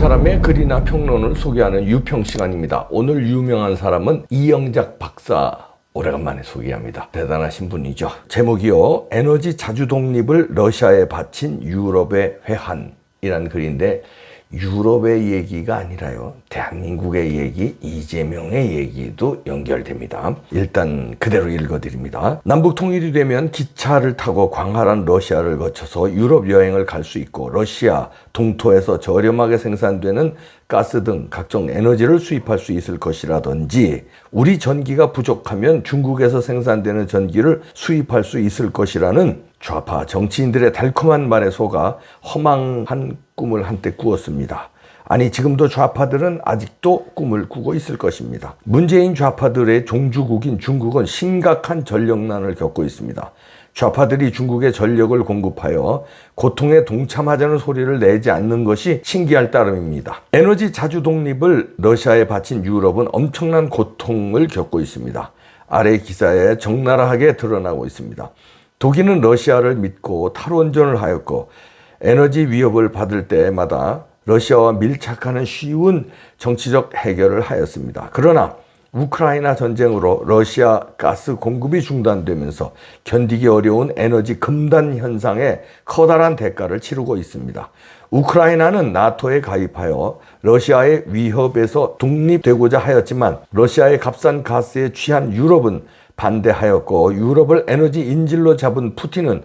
사람의 글이나 평론을 소개하는 유평 시간입니다. 오늘 유명한 사람은 이영작 박사 오래간만에 소개합니다. 대단하신 분이죠. 제목이요. 에너지 자주 독립을 러시아에 바친 유럽의 회한이라는 글인데 유럽의 얘기가 아니라요. 대한민국의 얘기, 이재명의 얘기도 연결됩니다. 일단 그대로 읽어드립니다. 남북 통일이 되면 기차를 타고 광활한 러시아를 거쳐서 유럽 여행을 갈 수 있고 러시아 동토에서 저렴하게 생산되는 가스 등 각종 에너지를 수입할 수 있을 것이라든지 우리 전기가 부족하면 중국에서 생산되는 전기를 수입할 수 있을 것이라는 좌파 정치인들의 달콤한 말에 속아 허망한 꿈을 한때 꾸었습니다. 아니 지금도 좌파들은 아직도 꿈을 꾸고 있을 것입니다. 문재인 좌파들의 종주국인 중국은 심각한 전력난을 겪고 있습니다. 좌파들이 중국에 전력을 공급하여 고통에 동참하자는 소리를 내지 않는 것이 신기할 따름입니다. 에너지 자주 독립을 러시아에 바친 유럽은 엄청난 고통을 겪고 있습니다. 아래 기사에 적나라하게 드러나고 있습니다. 독일은 러시아를 믿고 탈원전을 하였고 에너지 위협을 받을 때마다 러시아와 밀착하는 쉬운 정치적 해결을 하였습니다. 그러나 우크라이나 전쟁으로 러시아 가스 공급이 중단되면서 견디기 어려운 에너지 금단 현상에 커다란 대가를 치르고 있습니다. 우크라이나는 나토에 가입하여 러시아의 위협에서 독립되고자 하였지만 러시아의 값싼 가스에 취한 유럽은 반대하였고 유럽을 에너지 인질로 잡은 푸틴은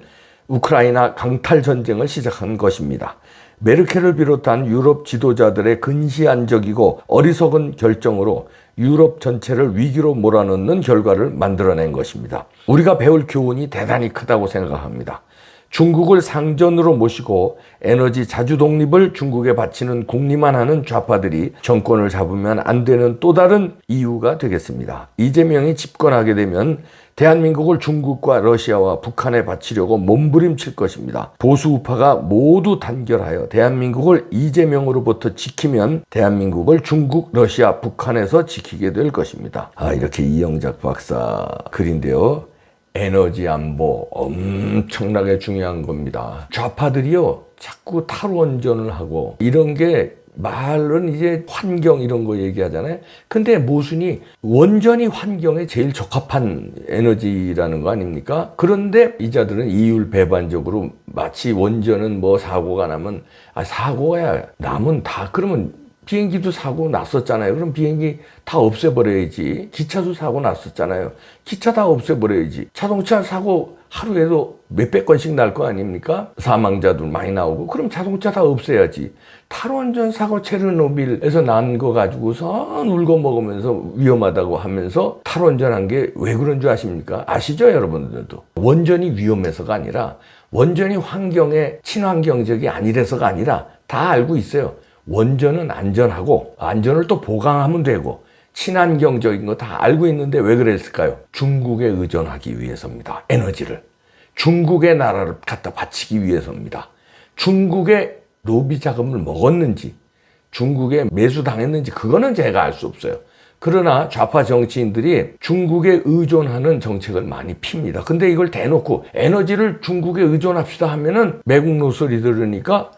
우크라이나 강탈 전쟁을 시작한 것입니다. 메르켈을 비롯한 유럽 지도자들의 근시안적이고 어리석은 결정으로 유럽 전체를 위기로 몰아넣는 결과를 만들어낸 것입니다. 우리가 배울 교훈이 대단히 크다고 생각합니다. 중국을 상전으로 모시고 에너지 자주 독립을 중국에 바치는 궁리만 하는 좌파들이 정권을 잡으면 안 되는 또 다른 이유가 되겠습니다. 이재명이 집권하게 되면 대한민국을 중국과 러시아와 북한에 바치려고 몸부림칠 것입니다. 보수 우파가 모두 단결하여 대한민국을 이재명으로부터 지키면 대한민국을 중국, 러시아, 북한에서 지키게 될 것입니다. 이렇게 이영작 박사 글인데요. 에너지 안보 엄청나게 중요한 겁니다. 좌파들이요 자꾸 탈원전을 하고 이런 게 말은 이제 환경 이런 거 얘기하잖아요. 근데 모순이 원전이 환경에 제일 적합한 에너지라는 거 아닙니까? 그런데 이자들은 이율배반적으로 마치 원전은 뭐 사고가 나면 사고야 나면 다 그러면 비행기도 사고 났었잖아요. 그럼 비행기 다 없애버려야지. 기차도 사고 났었잖아요. 기차 다 없애버려야지. 자동차 사고 하루에도 몇백 건씩 날 거 아닙니까? 사망자도 많이 나오고. 그럼 자동차 다 없애야지. 탈원전 사고 체르노빌에서 난 거 가지고서 울고 먹으면서 위험하다고 하면서 탈원전한 게 왜 그런 줄 아십니까? 아시죠 여러분들도? 원전이 위험해서가 아니라 원전이 환경에 친환경적이 아니라서가 아니라 다 알고 있어요. 원전은 안전하고 안전을 또 보강하면 되고 친환경적인 거 다 알고 있는데 왜 그랬을까요? 중국에 의존하기 위해서입니다. 에너지를. 중국의 나라를 갖다 바치기 위해서입니다. 중국의 로비 자금을 먹었는지 중국에 매수당했는지 그거는 제가 알 수 없어요. 그러나 좌파 정치인들이 중국에 의존하는 정책을 많이 핍니다. 근데 이걸 대놓고 에너지를 중국에 의존합시다 하면은 매국노 소리 들으니까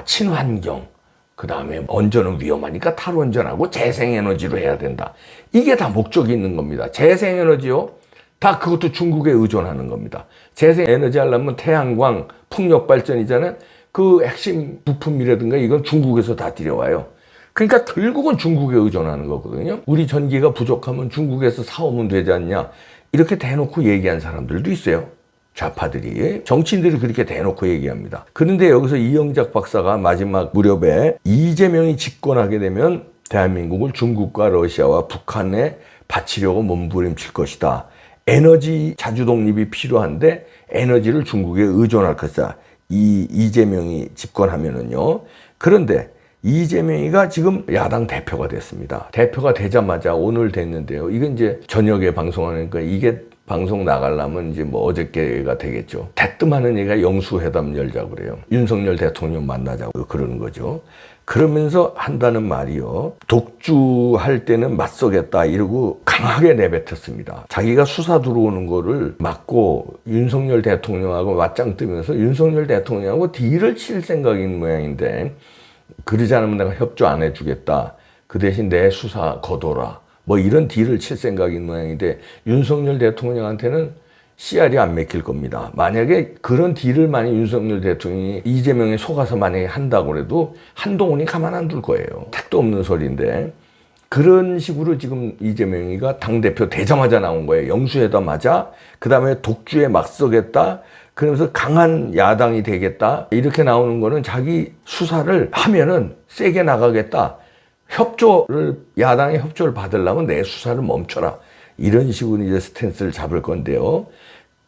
친환경 그 다음에 원전은 위험하니까 탈원전하고 재생에너지로 해야 된다. 이게 다 목적이 있는 겁니다. 재생에너지요? 다 그것도 중국에 의존하는 겁니다. 재생에너지 하려면 태양광, 풍력발전이잖아요. 그 핵심 부품이라든가 이건 중국에서 다 들여와요. 그러니까 결국은 중국에 의존하는 거거든요. 우리 전기가 부족하면 중국에서 사오면 되지 않냐. 이렇게 대놓고 얘기한 사람들도 있어요. 좌파들이 정치인들이 그렇게 대놓고 얘기합니다. 그런데 여기서 이영작 박사가 마지막 무렵에 이재명이 집권하게 되면 대한민국을 중국과 러시아와 북한에 바치려고 몸부림칠 것이다. 에너지 자주 독립이 필요한데 에너지를 중국에 의존할 것이다. 이재명이 집권하면은요. 그런데 이재명이가 지금 야당 대표가 됐습니다. 대표가 되자마자 오늘 됐는데요. 이건 이제 저녁에 방송하니까 이게 방송 나가려면 이제 뭐 어저께가 되겠죠. 대뜸하는 얘기가 영수회담 열자고 그래요. 윤석열 대통령 만나자고 그러는 거죠. 그러면서 한다는 말이요. 독주할 때는 맞서겠다 이러고 강하게 내뱉었습니다. 자기가 수사 들어오는 거를 막고 윤석열 대통령하고 맞짱 뜨면서 윤석열 대통령하고 딜을 칠 생각인 모양인데 그러지 않으면 내가 협조 안 해주겠다. 그 대신 내 수사 거둬라. 뭐 이런 딜을 칠 생각인 모양인데 윤석열 대통령한테는 씨알이 안 맥힐 겁니다. 만약에 그런 딜을 만약 윤석열 대통령이 이재명에 속아서 만약에 한다고 해도 한동훈이 가만 안 둘 거예요. 택도 없는 소리인데 그런 식으로 지금 이재명이가 당대표 되자마자 나온 거예요. 영수회담하자. 그 다음에 독주에 맞서겠다. 그러면서 강한 야당이 되겠다. 이렇게 나오는 거는 자기 수사를 하면은 세게 나가겠다. 야당의 협조를 받으려면 내 수사를 멈춰라. 이런 식으로 이제 스탠스를 잡을 건데요.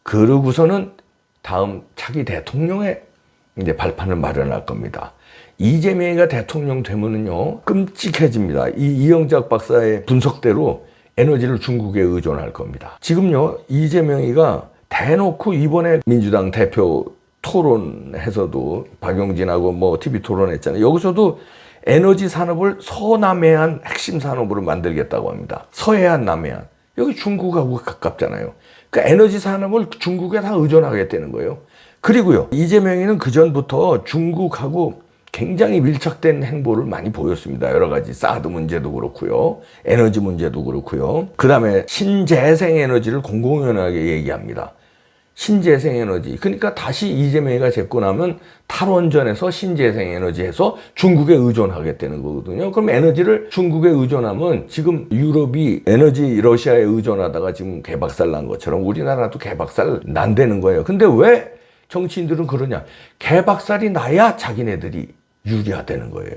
그러고서는 다음 차기 대통령의 이제 발판을 마련할 겁니다. 이재명이가 대통령 되면은요, 끔찍해집니다. 이영작 박사의 분석대로 에너지를 중국에 의존할 겁니다. 지금요, 이재명이가 대놓고 이번에 민주당 대표 토론에서도 박용진하고 뭐 TV 토론했잖아요. 여기서도 에너지 산업을 서남해안 핵심 산업으로 만들겠다고 합니다. 서해안, 남해안. 여기 중국하고 가깝잖아요. 그러니까 에너지 산업을 중국에 다 의존하겠다는 거예요. 그리고요, 이재명이는 그전부터 중국하고 굉장히 밀착된 행보를 많이 보였습니다. 여러 가지 사드 문제도 그렇고요. 에너지 문제도 그렇고요. 그 다음에 신재생 에너지를 공공연하게 얘기합니다. 신재생 에너지. 그러니까 다시 이재명이가 잡고 나면 탈원전에서 신재생 에너지 해서 중국에 의존하겠다는 거거든요. 그럼 에너지를 중국에 의존하면 지금 유럽이 에너지 러시아에 의존하다가 지금 개박살 난 것처럼 우리나라도 개박살 난다는 거예요. 근데 왜 정치인들은 그러냐? 개박살이 나야 자기네들이 유리하다는 거예요.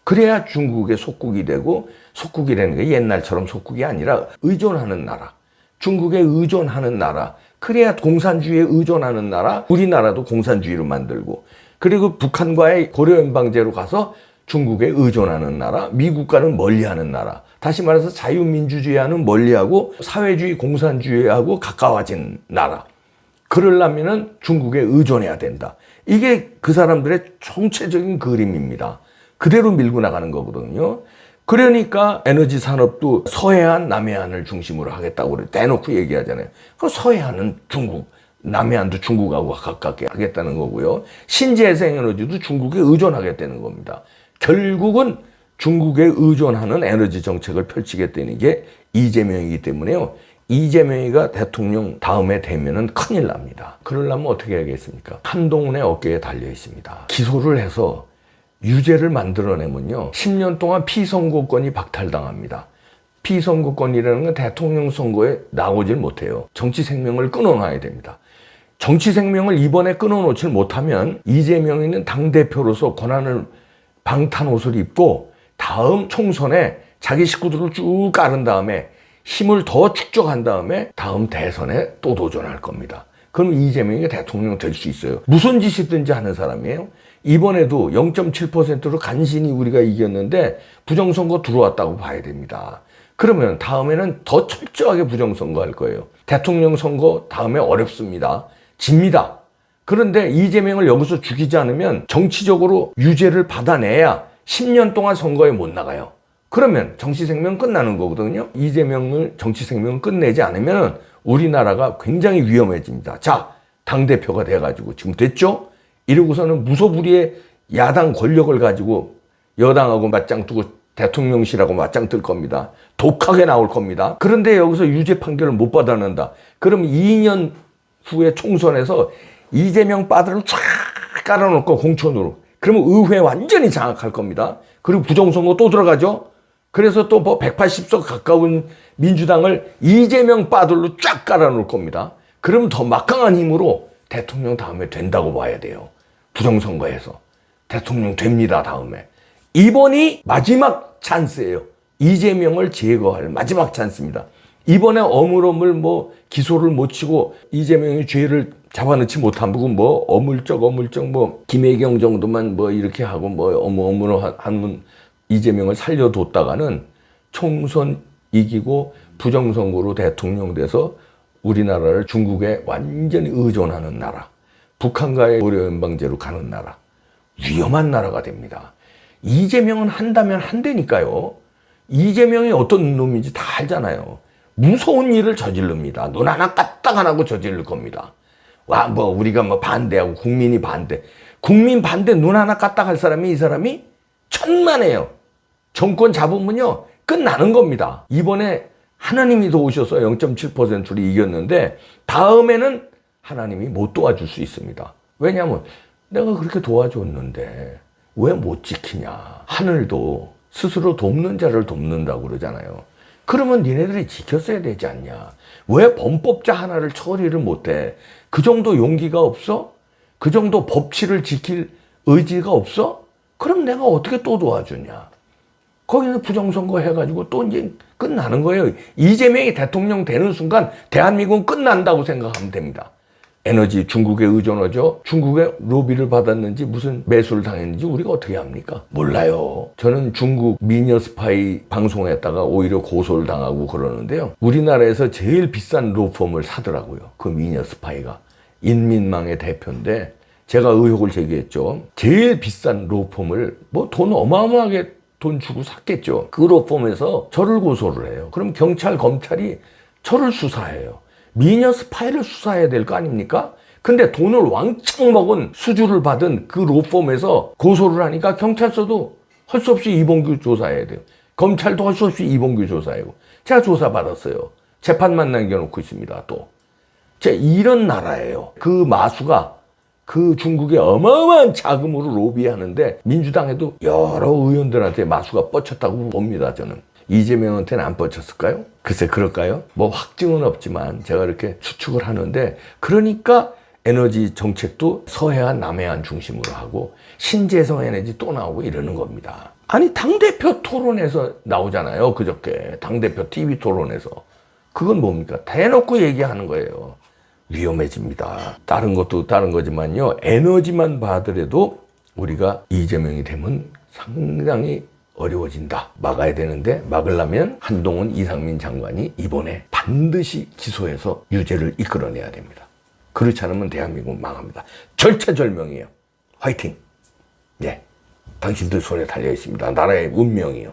그래야 중국의 속국이 되고, 속국이라는 게 옛날처럼 속국이 아니라 의존하는 나라. 중국에 의존하는 나라. 그래야 공산주의에 의존하는 나라. 우리나라도 공산주의로 만들고, 그리고 북한과의 고려연방제로 가서 중국에 의존하는 나라, 미국과는 멀리하는 나라. 다시 말해서 자유민주주의와는 멀리하고 사회주의 공산주의하고 가까워진 나라. 그러려면은 중국에 의존해야 된다. 이게 그 사람들의 총체적인 그림입니다. 그대로 밀고 나가는 거거든요. 그러니까 에너지 산업도 서해안, 남해안을 중심으로 하겠다고 대놓고 얘기하잖아요. 그 서해안은 중국, 남해안도 중국하고 가깝게 하겠다는 거고요. 신재생 에너지도 중국에 의존하겠다는 겁니다. 결국은 중국에 의존하는 에너지 정책을 펼치겠다는 게 이재명이기 때문에요. 이재명이가 대통령 다음에 되면은 큰일 납니다. 그러려면 어떻게 해야겠습니까? 한동훈의 어깨에 달려 있습니다. 기소를 해서 유죄를 만들어내면요, 10년 동안 피선거권이 박탈당합니다. 피선거권이라는 건 대통령 선거에 나오질 못해요. 정치 생명을 끊어놔야 됩니다. 정치 생명을 이번에 끊어놓지 못하면 이재명이는 당대표로서 권한을 방탄 옷을 입고 다음 총선에 자기 식구들을 쭉 깔은 다음에 힘을 더 축적한 다음에 다음 대선에 또 도전할 겁니다. 그럼 이재명이 대통령 될 수 있어요. 무슨 짓이든지 하는 사람이에요. 이번에도 0.7%로 간신히 우리가 이겼는데 부정선거 들어왔다고 봐야 됩니다. 그러면 다음에는 더 철저하게 부정선거 할 거예요. 대통령 선거 다음에 어렵습니다. 집니다. 그런데 이재명을 여기서 죽이지 않으면 정치적으로 유죄를 받아내야 10년 동안 선거에 못 나가요. 그러면 정치 생명 끝나는 거거든요. 이재명을 정치 생명 끝내지 않으면 우리나라가 굉장히 위험해집니다. 자, 당대표가 돼가지고 지금 됐죠? 이러고서는 무소불위의 야당 권력을 가지고 여당하고 맞짱 뜨고 대통령실하고 맞짱 뜰 겁니다. 독하게 나올 겁니다. 그런데 여기서 유죄 판결을 못 받아낸다. 그럼 2년 후에 총선에서 이재명 빠들을 쫙 깔아놓을 거 공천으로. 그러면 의회 완전히 장악할 겁니다. 그리고 부정선거 또 들어가죠? 그래서 또 뭐 180석 가까운 민주당을 이재명 빠들로 쫙 깔아놓을 겁니다. 그러면 더 막강한 힘으로 대통령 다음에 된다고 봐야 돼요. 부정선거에서. 대통령 됩니다, 다음에. 이번이 마지막 찬스예요. 이재명을 제거할 마지막 찬스입니다. 이번에 어물어물 뭐 기소를 못 치고 이재명이 죄를 잡아넣지 못한 부분 뭐 어물쩍 뭐 김혜경 정도만 뭐 이렇게 하고 뭐 어물어한 이재명을 살려뒀다가는 총선 이기고 부정선거로 대통령 돼서 우리나라를 중국에 완전히 의존하는 나라, 북한과의 고려연방제로 가는 나라, 위험한 나라가 됩니다. 이재명은 한다면 한다니까요. 이재명이 어떤 놈인지 다 알잖아요. 무서운 일을 저지릅니다. 눈 하나 까딱 안 하고 저지를 겁니다. 와, 우리가 반대하고 국민이 반대. 국민 반대 눈 하나 까딱 할 사람이 이 사람이 천만에요. 정권 잡으면요 끝나는 겁니다. 이번에 하나님이 도우셔서 0.7%를 이겼는데 다음에는 하나님이 못 도와줄 수 있습니다. 왜냐하면 내가 그렇게 도와줬는데 왜 못 지키냐. 하늘도 스스로 돕는 자를 돕는다고 그러잖아요. 그러면 니네들이 지켰어야 되지 않냐. 왜 범법자 하나를 처리를 못해? 그 정도 용기가 없어? 그 정도 법치를 지킬 의지가 없어? 그럼 내가 어떻게 또 도와주냐. 거기는 부정선거 해가지고 또 이제 끝나는 거예요. 이재명이 대통령 되는 순간 대한민국은 끝난다고 생각하면 됩니다. 에너지 중국에 의존하죠. 중국의 로비를 받았는지 무슨 매수를 당했는지 우리가 어떻게 합니까? 몰라요. 저는 중국 미녀 스파이 방송했다가 오히려 고소를 당하고 그러는데요. 우리나라에서 제일 비싼 로펌을 사더라고요. 그 미녀 스파이가. 인민망의 대표인데 제가 의혹을 제기했죠. 제일 비싼 로펌을 뭐 돈 어마어마하게 돈 주고 샀겠죠. 그 로펌에서 저를 고소를 해요. 그럼 경찰, 검찰이 저를 수사해요. 미녀 스파이를 수사해야 될 거 아닙니까? 근데 돈을 왕창 먹은 수주를 받은 그 로펌에서 고소를 하니까 경찰서도 할 수 없이 이봉규 조사해야 돼요. 검찰도 할 수 없이 이봉규 조사하고. 제가 조사받았어요. 재판만 남겨놓고 있습니다. 또. 이런 나라예요. 그 마수가 그 중국의 어마어마한 자금으로 로비하는데 민주당에도 여러 의원들한테 마수가 뻗쳤다고 봅니다. 저는. 이재명한테는 안 뻗쳤을까요? 글쎄 그럴까요? 뭐 확증은 없지만 제가 이렇게 추측을 하는데 그러니까 에너지 정책도 서해안 남해안 중심으로 하고 신재생 에너지 또 나오고 이러는 겁니다. 아니 당대표 토론에서 나오잖아요. 그저께 당대표 TV 토론에서. 그건 뭡니까? 대놓고 얘기하는 거예요. 위험해집니다. 다른 것도 다른 거지만요. 에너지만 봐더라도 우리가 이재명이 되면 상당히 어려워진다. 막아야 되는데 막으려면 한동훈 이상민 장관이 이번에 반드시 기소해서 유죄를 이끌어내야 됩니다. 그렇지 않으면 대한민국은 망합니다. 절체절명이에요. 화이팅! 네, 당신들 손에 달려 있습니다. 나라의 운명이요.